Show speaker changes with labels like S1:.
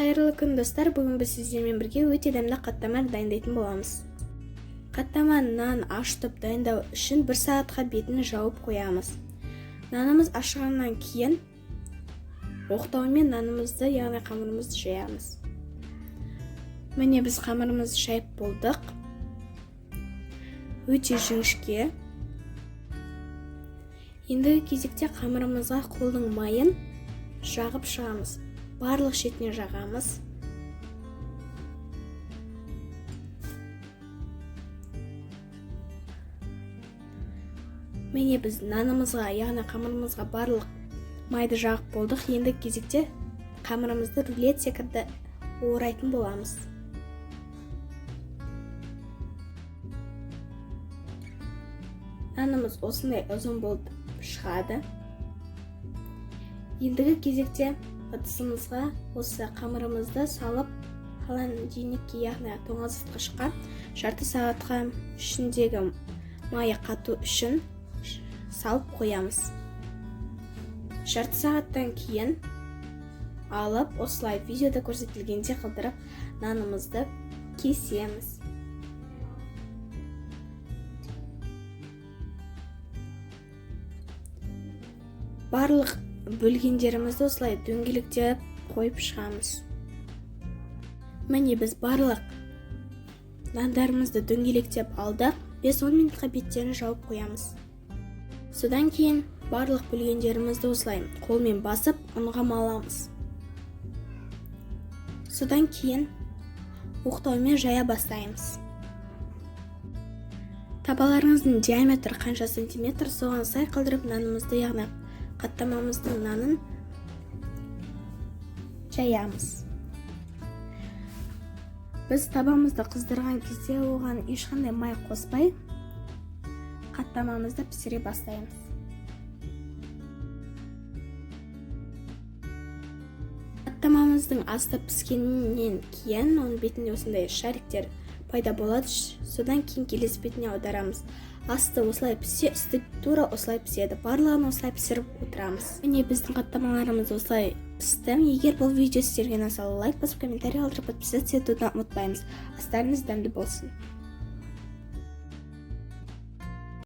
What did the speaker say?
S1: Қайырлы күн достар, бүгін біз сіздермен бірге өте дәмді қаттама дайындайтын боламыз. Қаттама нан ашытып дайындау үшін 1 сағатқа бетін жауып қоямыз. Нанымыз ашығаннан кейін оқтаумен нанымызды, яғни қамырымызды жаямыз. Міне біз қамырымызды жайып болдық. Өте жіңішке. Ендігі кезекте қамырымызға қолдың майын жағып шығамыз. Барлық шетіне жағамыз. Міне біз нанымызға, яғни қамырымызға барлық майды жағып болдық. Енді кезекте қамырымызды рулет секілді орайтын боламыз. Нанымыз осындай ұзын болып шығады. Ендігі кезекте ыдысымызға осы қамырымызды салып, холодильникке, яғни тоңазытқышқа жарты сағатқа ішіндегі майы қату үшін салып қоямыз. Жарты сағаттан кейін алып, осылай видеода көрсетілгенде қылдырып, нанымызды кесеміз. Барлық бөлгендерімізді осылай дөңгелектеп қойып шығамыз. Міне біз барлық нандарымызды дөңгелектеп алдық. 5-10 минутқа беттерін жауып қоямыз. Содан кейін барлық бөлгендерімізді осылай қолмен басып ұнға маламыз. Содан кейін оқтаумен жая бастаймыз. Табаларыңыздың диаметрі қанша сантиметр, соған сай қылдырып нанымызды, яғни қаттамамыздың нанын жаямыз. Біз табамызды қыздырған кезде оған ешқандай май қоспай қаттамамызды пісіре бастаймыз. Қаттамамыздың асты піскеннен кейін оның бетінде осындай шариктер пайда болады. Содан кейін келесі бетіне аударамыз. Асты осылай піссе, үсті тура осылай піседі. Барлығын осылай пісіріп отырамыз. Міне біздің қаттамаларымыз осылай пісті. Егер бұл видео сіздерге ұнаса, лайк басып, комментарий қалдырып, подписаться етуді ұмытпаймыз. Астарыңыз дәмді болсын.